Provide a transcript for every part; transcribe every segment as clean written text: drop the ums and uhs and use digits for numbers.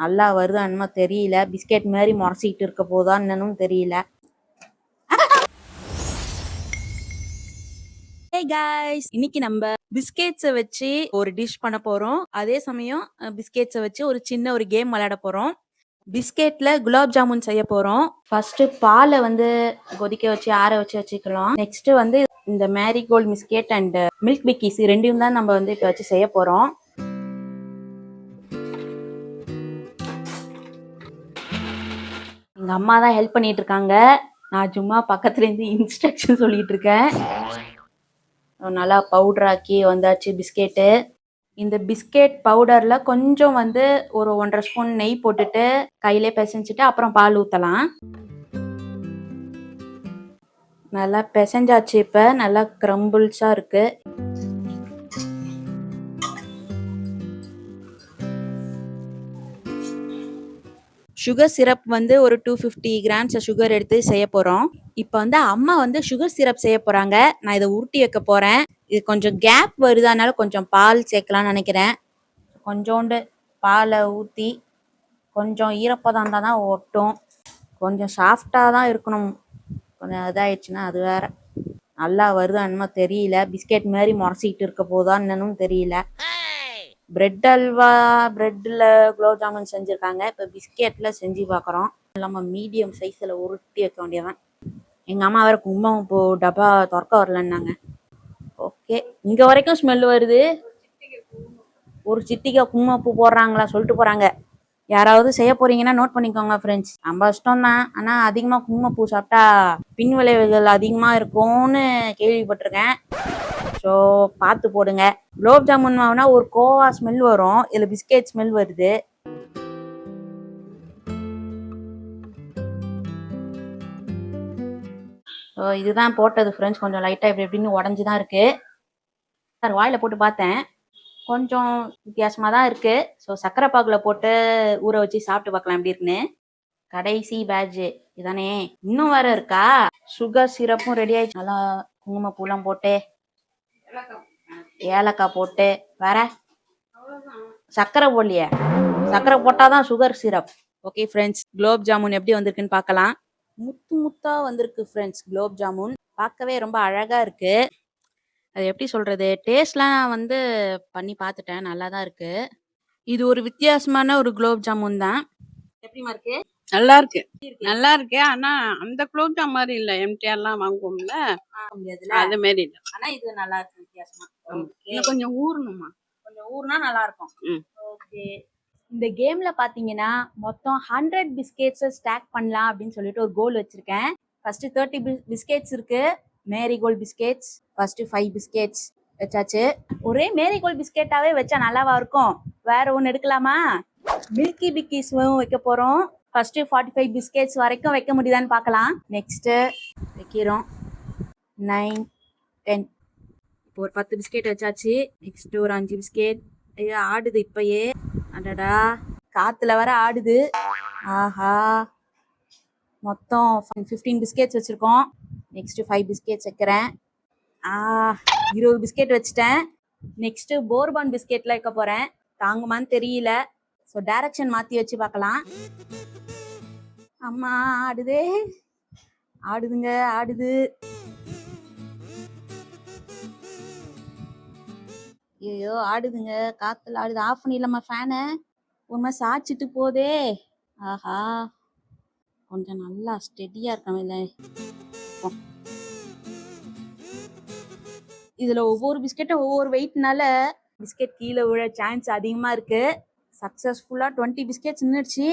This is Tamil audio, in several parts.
நல்லா வருதா என்னமோ தெரியல. பிஸ்கெட் மாதிரி முறைச்சிக்கிட்டு இருக்க போதா என்னன்னு தெரியல. ஹே காய்ஸ், இன்னைக்கு நம்ம பிஸ்கெட்ஸை வச்சு ஒரு டிஷ் பண்ண போறோம். அதே சமயம் பிஸ்கெட்ஸை வச்சு ஒரு சின்ன ஒரு கேம் விளையாட போறோம். பிஸ்கெட்ல குலாப் ஜாமுன் செய்ய போறோம். ஃபர்ஸ்ட் பாலை கொதிக்க வச்சு ஆற வச்சுக்கலாம். நெக்ஸ்ட் இந்த marigold biscuit and milk Bikis ரெண்டையும் தான் நம்ம இப்ப வச்சு செய்ய போறோம். எங்க அம்மா தான் ஹெல்ப் பண்ணிட்டு இருக்காங்க. நான் சும்மா பக்கத்துல இருந்து இன்ஸ்ட்ரக்ஷன் சொல்லிட்டு இருக்கேன். நல்லா பவுடர் ஆக்கி வந்தாச்சு பிஸ்கெட்டு. இந்த பிஸ்கெட் பவுடர்ல கொஞ்சம் ஒரு 1.5 ஸ்பூன் நெய் போட்டுட்டு கையிலே பிசைஞ்சிட்டு அப்புறம் பால் ஊற்றலாம். நல்லா பிசைஞ்சாச்சு. இப்போ நல்லா கிரம்பிள்ஸாக இருக்கு. சுகர் சிரப் ஒரு 250 கிராம்ஸ் சுகர் எடுத்து செய்ய போகிறோம். இப்போ அம்மா சுகர் சிரப் செய்ய போகிறாங்க. நான் இதை உருட்டி வைக்க போகிறேன். இது கொஞ்சம் கேப் வருதானால கொஞ்சம் பால் சேர்க்கலாம்னு நினைக்கிறேன். கொஞ்சோண்டு பாலை ஊற்றி கொஞ்சம் ஈரப்பதம் இருந்தால் தான் ஒட்டும். கொஞ்சம் சாஃப்டாக தான் இருக்கணும். கொஞ்சம் இதாகிடுச்சுன்னா அது வேற. நல்லா வருதா என்னமோ தெரியல. பிஸ்கெட் மாதிரி முறைச்சிக்கிட்டு இருக்க போதா என்னன்னு தெரியல. பிரெட் அல்வா, பிரெட்டில் குலோப் ஜாமுன் செஞ்சுருக்காங்க. இப்போ பிஸ்கெட்டில் செஞ்சு பார்க்குறோம். நம்ம மீடியம் சைஸில் உருட்டி வைக்க வேண்டியதான். எங்கள் அம்மா வேறு குங்குமப்பூ டப்பா திறக்க வரலன்னாங்க. ஓகே, இங்கே வரைக்கும் ஸ்மெல் வருது. ஒரு சிட்டிக்கை குங்குமப்பூ போடுறாங்களா சொல்லிட்டு போகிறாங்க. யாராவது செய்ய போறீங்கன்னா நோட் பண்ணிக்கோங்க ஃப்ரெண்ட்ஸ். நம்ம இஷ்டம் தான். ஆனால் அதிகமாக குங்குமப்பூ சாப்பிட்டா பின் விளைவுகள் அதிகமாக இருக்கும்னு கேள்விப்பட்டிருக்கேன். ஸோ பார்த்து போடுங்க. குலோப் ஜாமுன் மாவுனா ஒரு கோவா ஸ்மெல் வரும். இதில் பிஸ்கெட் ஸ்மெல் வருது. ஸோ இதுதான் போட்டது ஃப்ரெண்ட்ஸ். கொஞ்சம் லைட்டாக இப்படி எப்படின்னு உடஞ்சி தான் இருக்கு. சார் வாயில் போட்டு பார்த்தேன், கொஞ்சம் வித்தியாசமாக தான் இருக்கு. ஸோ சக்கரை பாகில் போட்டு ஊற வச்சு சாப்பிட்டு பார்க்கலாம் எப்படி இருக்குன்னு. கடைசி பேட்ச் இதானே, இன்னும் வேற இருக்கா? சுகர் சிரப்பும் ரெடி ஆயிடுச்சு. நல்லா குங்குமப்பூலாம் போட்டு ஏலக்காய் போட்டு வேற சர்க்கரை போடலையே. சர்க்கரை போட்டாதான் sugar syrup. Okay friends, gulab jamun எப்படி வந்திருக்குன்னு பார்க்கலாம். முத்து முத்தா வந்திருக்கு ஃப்ரெண்ட்ஸ். குலோப் ஜாமுன் பார்க்கவே ரொம்ப அழகா இருக்கு. அது எப்படி சொல்றது, டேஸ்ட்லாம் பண்ணி பார்த்துட்டேன், நல்லா தான் இருக்கு. இது ஒரு வித்தியாசமான ஒரு குலோப் ஜாமுன் தான். எப்படிமா இருக்கு? நல்லா இருக்கு, நல்லா இருக்கு. ஆனா அந்த குலோப் ஜாம் மாதிரி இல்ல. எம்டிஆர்லாம் வாங்குவோம்ல, அது மாதிரி இல்ல. ஆனா இது நல்லா இருக்கு வித்தியாசமா. இன்னும் கொஞ்சம் ஊறணுமா, கொஞ்சம் ஊர்னா நல்லா இருக்கும். ஓகே, இந்த கேம்ல பாத்தீங்கன்னா மொத்தம் 100 பிஸ்கெட்ஸ் ஸ்டாக் பண்ணலாம் அப்படின்னு சொல்லிட்டு ஒரு கோல் வச்சிருக்கேன். ஃபர்ஸ்ட் 30 பிஸ்கெட்ஸ் இருக்கு, மேரிகோல்ட் பிஸ்கெட்ஸ். ஃபர்ஸ்ட் 5 பிஸ்கெட்ஸ் வச்சாச்சு. ஒரே மேரிகோல்ட் பிஸ்கெட்டாவே வச்சா நல்லாவா இருக்கும்? வேற ஒன்று எடுக்கலாமா? மில்கி பிக்கீஸும் வைக்க போறோம். ஃபர்ஸ்ட் 45 பிஸ்கெட்ஸ் வரைக்கும் வைக்க முடியுதான்னு பார்க்கலாம். நெக்ஸ்ட் வைக்கிறோம் 9, 10. இப்போ ஒரு 10 பிஸ்கெட் வச்சாச்சு. நெக்ஸ்ட் ஒரு 5 பிஸ்கெட். ஐயோ ஆடுது இப்பயே. அடடா, காத்துல வர ஆடுது. ஆஹா, மொத்தம் 15 பிஸ்கெட்ஸ் வச்சிருக்கோம். நெக்ஸ்ட் 5 பிஸ்கெட்ஸ் வைக்கிறேன். 20 பிஸ்கெட் வச்சுட்டேன். நெக்ஸ்ட் போர்பான் பிஸ்கெட்ல வைக்க போறேன். தாங்குமான்னு தெரியல. ஸோ டைரக்ஷன் மாற்றி வச்சு பார்க்கலாம். அம்மா ஆடுதே, ஆடுதுங்க, ஆடுது. ஐயோ ஆடுதுங்க, காத்துல ஆடுது. ஆஃப் பண்ணிடலாமா ஃபேனை? ஒரு சாய்ச்சிட்டு போதே. ஆஹா, கொஞ்சம் நல்லா ஸ்டெடியா இருக்கணும். இல்லை, இதுல ஒவ்வொரு பிஸ்கெட்டும் ஒவ்வொரு வெயிட்னால பிஸ்கெட் கீழே விழ சான்ஸ் அதிகமா இருக்கு. சக்சஸ்ஃபுல்லா 20 பிஸ்கெட்ஸ் நின்றுச்சு.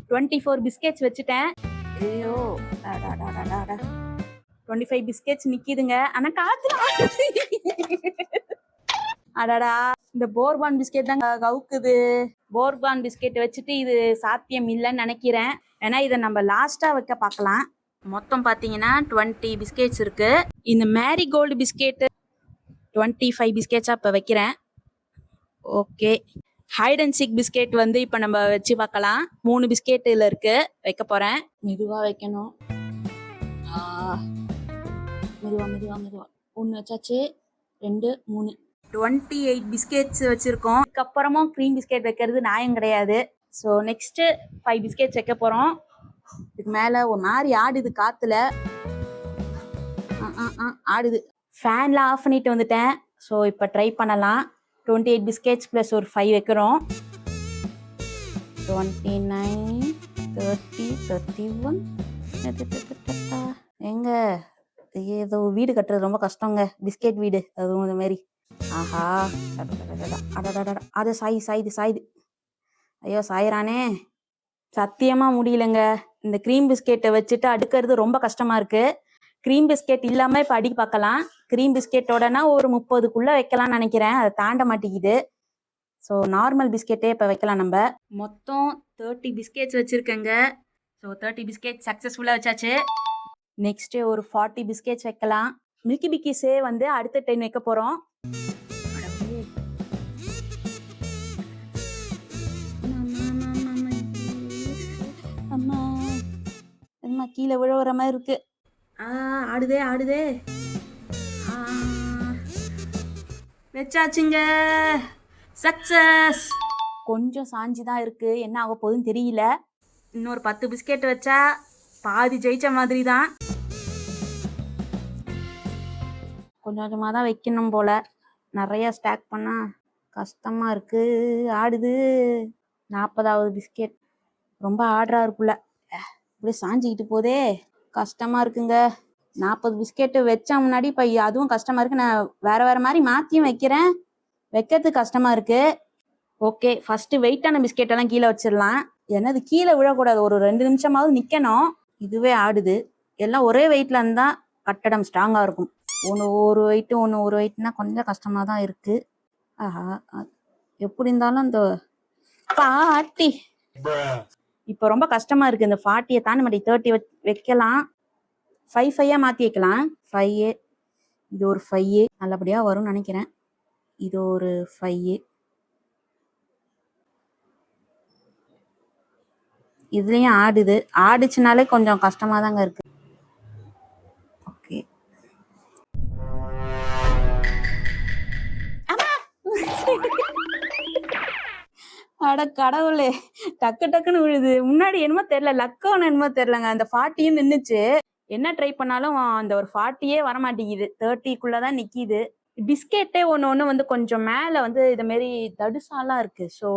24 பிஸ்கெட்ஸ் வச்சுட்டேன். ஐயோ 25 பிஸ்கெட்ஸ் நிக்குதுங்க. ஆனா காத்துல அடடா, இந்த போர்பான் பிஸ்கெட் தான் கவுக்குது. போர்பான் பிஸ்கெட் வச்சுட்டு இது சாத்தியம் இல்லைன்னு நினைக்கிறேன். ஏன்னா இதை நம்ம லாஸ்டா வைக்க பார்க்கலாம். மொத்தம் பார்த்தீங்கன்னா 20 பிஸ்கெட்ஸ் இருக்கு. இந்த மேரிகோல்டு பிஸ்கெட் 25 பிஸ்கெட்ஸா இப்போ வைக்கிறேன். Okay, hide and seek biscuit இப்போ நம்ம வச்சு பார்க்கலாம். 3 பிஸ்கெட் இதில் இருக்கு, வைக்க போறேன். மெதுவா வைக்கணும். மெதுவா மெதுவா மெதுவா. 1 வச்சாச்சு, 2, 3. 28 பிஸ்கெட்ஸ் வச்சுருக்கோம். அதுக்கப்புறமும் க்ரீம் பிஸ்கெட் வைக்கிறது நியாயம் கிடையாது. ஸோ நெக்ஸ்ட்டு 5 பிஸ்கெட்ஸ் வைக்க போகிறோம். இதுக்கு மேலே ஒரு மாதிரி ஆடுது காற்றுல. ஆடுது. ஃபேன்லாம் ஆஃப் பண்ணிட்டு வந்துட்டேன். ஸோ இப்போ ட்ரை பண்ணலாம். 28 பிஸ்கெட்ஸ் ப்ளஸ் ஒரு 5 வைக்கிறோம். 29, 30, 31. எங்க ஏதோ வீடு கட்டுறது ரொம்ப கஷ்டங்க. பிஸ்கெட் வீடு அதுவும் இந்த மாதிரி. ஆஹா, அதை சாயுது. ஐயோ சாயிறானே, சத்தியமா முடியலங்க. இந்த க்ரீம் பிஸ்கெட்டை வச்சுட்டு அடுக்கிறது ரொம்ப கஷ்டமா இருக்கு. க்ரீம் பிஸ்கெட் இல்லாம இப்ப அடி பார்க்கலாம். க்ரீம் பிஸ்கெட்டோடனா ஒரு 30க்குள்ள வைக்கலாம்னு நினைக்கிறேன். அதை தாண்ட மாட்டேங்குது. ஸோ நார்மல் பிஸ்கெட்டே இப்போ வைக்கலாம். நம்ம மொத்தம் 30 பிஸ்கெட்ஸ் வச்சுருக்கேங்க. ஸோ 30 பிஸ்கெட் சக்ஸஸ்ஃபுல்லாக வச்சாச்சு. நெக்ஸ்ட்டு ஒரு 40 பிஸ்கெட்ஸ் வைக்கலாம். மில்கி பிக்கிஸே வந்து அடுத்த 10 வைக்க போகிறோம். அம்மா கீழே விழுவுற மாதிரி இருக்கு. ஆடுதே. வச்சாச்சுங்க. சக்சஸ். கொஞ்சம் சாஞ்சி தான் இருக்கு. என்ன ஆக போகுதுன்னு தெரியல. இன்னொரு 10 பிஸ்கெட் வச்சா பாதி ஜெயிச்ச மாதிரி தான். கொஞ்சமாக தான் வைக்கணும் போல. நிறைய ஸ்டாக் பண்ணா கஷ்டமா இருக்கு. ஆடுது. 40வது பிஸ்கெட். ரொம்ப ஆடுறா இருக்குள்ள. இப்படியே சாஞ்சிக்கிட்டு போதே, கஷ்டமா இருக்குங்க. 40 பிஸ்கெட்டு வச்சா முன்னாடி இப்போ அதுவும் கஷ்டமா இருக்கு. நான் வேற மாதிரி மாற்றியும் வைக்கிறேன். வைக்கிறதுக்கு கஷ்டமா இருக்கு. ஓகே, ஃபர்ஸ்ட் வெயிட்டான பிஸ்கெட்டெல்லாம் கீழே வச்சிடலாம். என்னது கீழே விழக்கூடாது. ஒரு 2 நிமிஷமாவது நிற்கணும். இதுவே ஆடுது. எல்லாம் ஒரே வெயிட்ல இருந்தா கட்டடம் ஸ்ட்ராங்கா இருக்கும். ஒன்று ஒரு வெயிட்னா கொஞ்சம் கஷ்டமா தான் இருக்கு. ஆஹா, எப்படி இருந்தாலும் அந்த 40 இப்போ ரொம்ப கஷ்டமா இருக்கு. இந்த 40 தாண்ட மாட்டேன். 30 வைக்கலாம். 5 மாற்றி வைக்கலாம். 5. இது ஒரு 5 நல்லபடியா வரும்னு நினைக்கிறேன். இது ஒரு 5. இதுலயும் ஆடுது. ஆடுச்சுனாலே கொஞ்சம் கஷ்டமா தாங்க இருக்கு. ஓகே, அட கடவுளே, டக்குன்னு விழுது. முன்னாடி என்னமோ தெரியல, லக்கோன்னு என்னமோ தெரியலங்க. அந்த 40 நின்னுச்சு. என்ன ட்ரை பண்ணாலும் அந்த ஒரு 40 வர மாட்டேங்குது. 30க்குள்ளதான் நிக்கிது. பிஸ்கெட்டே ஒண்ணு வந்து கொஞ்சம் மேல வந்து இது மாதிரி தடுசாலாம் இருக்கு. ஸோ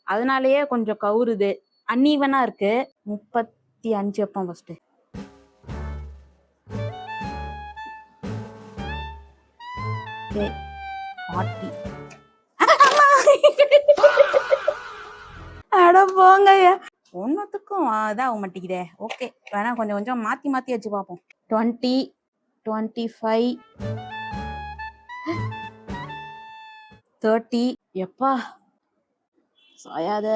அதனாலயே கொஞ்சம் கவுருது. அன்ஈவனா இருக்கு. 35 வைப்போம் ஃபர்ஸ்ட். ஓகே, 40. அட போங்கய்யா, ஒன்னுத்துக்கும் இதாக ஆக மாட்டேங்குதே. ஓகே, வேணா கொஞ்சம் மாத்தி வச்சு பார்ப்போம். 20, 25, 30. எப்பா சாயாத.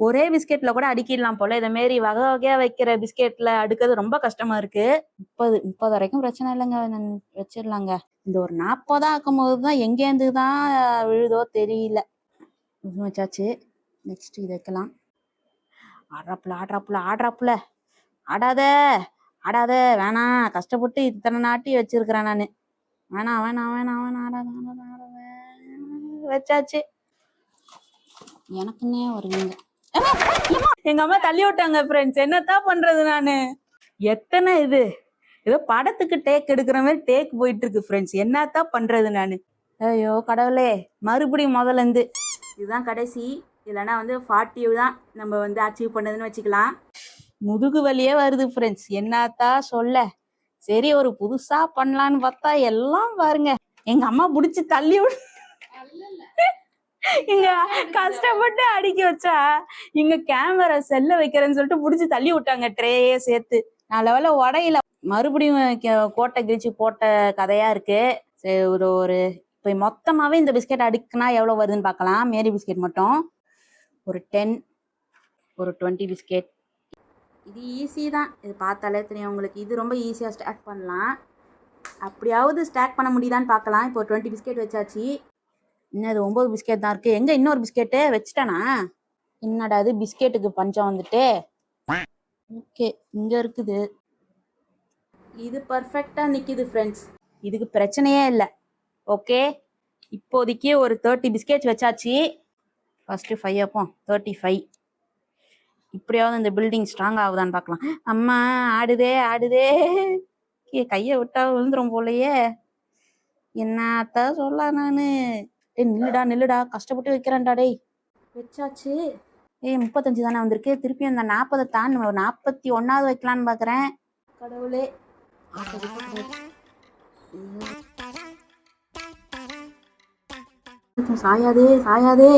ஒரே பிஸ்கெட்ல கூட அடுக்கிடலாம் போல. இதை மாரி வகை வகையா வைக்கிற பிஸ்கெட்ல அடுக்கிறது ரொம்ப கஷ்டமா இருக்கு. 30 வரைக்கும் பிரச்சனை இல்லைங்க, வச்சிடலாங்க. இந்த ஒரு 40 ஆக்கும் போதுதான் எங்கேருந்து தான் விழுதோ தெரியல. வச்சாச்சு. நெக்ஸ்ட் இது வைக்கலாம். ஆடுறாப்புல. ஆடாத வேணாம். கஷ்டப்பட்டு இத்தனை நாட்டி வச்சிருக்கிறேன் நானு. வேணாம். ஆடாத. வச்சாச்சு. எனக்குன்னே வருவீங்க. எங்க அம்மா தள்ளி விட்டாங்க ஃப்ரெண்ட்ஸ். என்னத்தான் பண்றது நானு. எத்தனை இது ஏதோ படத்துக்கு டேக் எடுக்கிற மாதிரி டேக் போயிட்டு இருக்கு ஃப்ரெண்ட்ஸ். என்னத்தான் பண்றது நானு. ஐயோ கடவுளே, மறுபடியும் முதல்ல இருந்து. இதுதான் கடைசி. இல்லைன்னா வந்து 40 தான் நம்ம வந்து அச்சீவ் பண்ணதுன்னு வச்சுக்கலாம். முதுகு வலியே வருது ஃப்ரெண்ட்ஸ். என்னத்தான் சொல்ல. சரி, ஒரு புதுசா பண்ணலான்னு பார்த்தா எல்லாம் பாருங்க எங்க அம்மா புடிச்சு தள்ளி விடு. இங்க கஷ்டப்பட்டு அடிக்க வச்சா இங்க கேமரா செல்ல வைக்கிறேன்னு சொல்லிட்டு புடிச்சு தள்ளி விட்டாங்க. ட்ரேயே சேர்த்து. நல்ல வேளை உடையில. மறுபடியும் கோட்டை கிழிச்சு போட்ட கதையா இருக்கு. சரி, ஒரு இப்போ மொத்தமாவே இந்த பிஸ்கெட் அடுக்குனா எவ்வளவு வருதுன்னு பார்க்கலாம். மேரி பிஸ்கெட் மட்டும் ஒரு 10, ஒரு 20 பிஸ்கெட். இது ஈஸி தான். இது பார்த்தாலே தெரியும் உங்களுக்கு. இது ரொம்ப ஈஸியாக ஸ்டார்ட் பண்ணலாம். அப்படியாவது ஸ்டாக் பண்ண முடியுதான்னு பார்க்கலாம். இப்போ 20 பிஸ்கெட் வச்சாச்சு. இன்னும் அது 9 பிஸ்கெட் தான் இருக்கு. எங்க இன்னொரு பிஸ்கெட்டு வச்சுட்டானா? என்னடா அது, பிஸ்கெட்டுக்கு பஞ்சம் வந்துட்டு. ஓகே, இங்க இருக்குது. இது பர்ஃபெக்டா நிக்குது ஃப்ரெண்ட்ஸ். இதுக்கு பிரச்சனையே இல்லை. ஓகே, இப்போதைக்கு ஒரு 30 பிஸ்கெட்ஸ் வச்சாச்சு. ஃபர்ஸ்ட் 5 வைப்போம். 35. இப்படியாவது இந்த பில்டிங் ஸ்ட்ராங் ஆகுதான்னு பார்க்கலாம். அம்மா ஆடுதே ஆடுதே, கையை விட்டா விழுந்துரும் போலயே. என்னத்த சொல்ல நானு. நில்லுடா நில்லுடா, கஷ்டப்பட்டு வைக்கிறேன்டா டேய். வச்சாச்சு. 35 தானே வந்திருக்கு. திருப்பி அந்த 40 தாண்டி 41வது வைக்கலான்னு பாக்குறேன். கடவுளே, சாயாதே சாயாதே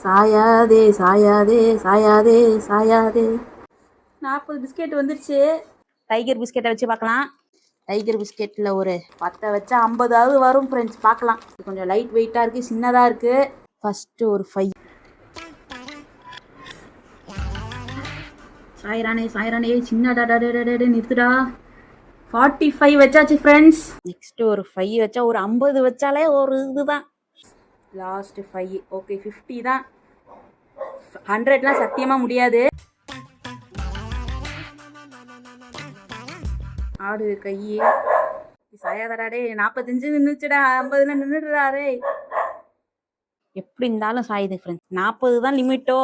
சாயாதே சாயாதே சாயாதே சாயாதே. 40 பிஸ்கெட் வந்துருச்சு. டைகர் பிஸ்கெட்டை வச்சு பார்க்கலாம். டைகர் பிஸ்கெட்டில் ஒரு 10 வச்சா 50வது வரும் ஃப்ரெண்ட்ஸ். பார்க்கலாம். கொஞ்சம் லைட் வெயிட்டாக இருக்குது, சின்னதாக இருக்குது. ஃபஸ்ட்டு ஒரு 5. சாயிரானே சாயிரானே, சின்னடா நிறுத்துடா. 45 வச்சாச்சு ஃப்ரெண்ட்ஸ். நெக்ஸ்ட் ஒரு 5 வச்சா ஒரு 50 வச்சாலே ஒரு இதுதான். லாஸ்ட் 5. ஓகே, 50 தான். 100லாம் சத்தியமாக முடியாது. ஆடு கையே சாயாதடாடே. 45 நின்றுச்சுடா, 50ல நின்றுடுறாரே. எப்படி இருந்தாலும் சாயுது ஃப்ரெண்ட்ஸ். 40 தான் லிமிட்டோ.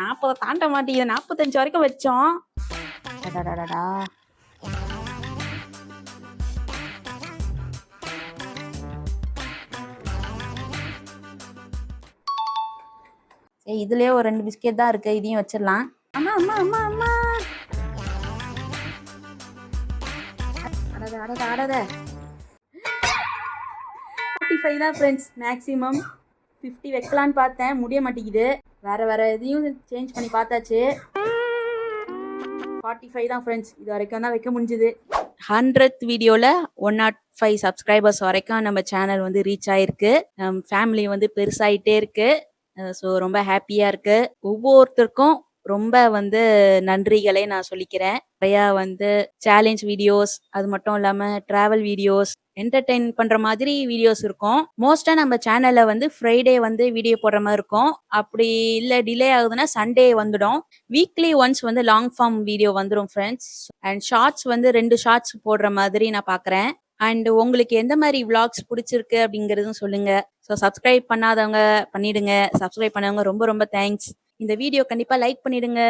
40 தாண்ட மாட்டேங்குது. 45 வரைக்கும் வச்சோம். சரி, இதுலயே ஒரு 2 பிஸ்கெட் தான் இருக்கு, இதையும் வச்சிடலாம். அம்மா அம்மா அம்மா அம்மா, ஆடாத 45 தான் ஃப்ரெண்ட்ஸ் மேக்ஸிமம். 50 வைக்கலான்னு பார்த்தேன், முடிய மாட்டேங்குது. வேற எதையும் சேஞ்ச் பண்ணி பார்த்தாச்சு. 45 தான் ஃப்ரெண்ட்ஸ். இது வரைக்கும் தான் வைக்க முடிஞ்சுது. 100th வீடியோவில் 105 சப்ஸ்கிரைபர்ஸ் வரைக்கும் நம்ம சேனல் வந்து ரீச் ஆயிருக்கு. ஃபேமிலி வந்து பெருசாயிட்டே இருக்கு. ஸோ ரொம்ப ஹாப்பியாக இருக்கு. ஒவ்வொருத்தருக்கும் ரொம்ப வந்து நன்றிகளை நான் சொல்லிக்கிறேன். நிறையா வந்து சேலஞ்ச் வீடியோஸ், அது மட்டும் இல்லாமல் ட்ராவல் வீடியோஸ், என்டர்டெயின் பண்ணுற மாதிரி வீடியோஸ் இருக்கும். மோஸ்ட்டாக நம்ம சேனலில் வந்து ஃப்ரைடே வந்து வீடியோ போடுற மாதிரி இருக்கும். அப்படி இல்லை டிலே ஆகுதுன்னா சண்டே வந்துடும். வீக்லி ஒன்ஸ் வந்து லாங் ஃபார்ம் வீடியோ வந்துடும் ஃப்ரெண்ட்ஸ். அண்ட் ஷார்ட்ஸ் வந்து 2 ஷார்ட்ஸ் போடுற மாதிரி நான் பார்க்குறேன். அண்ட் உங்களுக்கு எந்த மாதிரி vlogs பிடிச்சிருக்கு அப்படிங்கிறதும் சொல்லுங்க. ஸோ சப்ஸ்கிரைப் பண்ணாதவங்க பண்ணிடுங்க. சப்ஸ்கிரைப் பண்ணவங்க ரொம்ப ரொம்ப தேங்க்ஸ். இந்த வீடியோ கண்டிப்பாக லைக் பண்ணிடுங்க.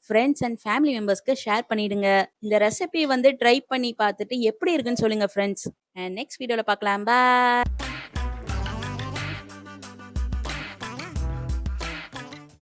ஃப்ரெண்ட்ஸ் அண்ட் ஃபேமிலி மெம்பர்ஸ்க்கு ஷேர் பண்ணிடுங்க. இந்த ரெசிபி வந்து ட்ரை பண்ணி பார்த்துட்டு எப்படி இருக்குன்னு சொல்லுங்க ஃப்ரெண்ட்ஸ். அண்ட் நெக்ஸ்ட் வீடியோவில் பார்க்கலாம். பாய்.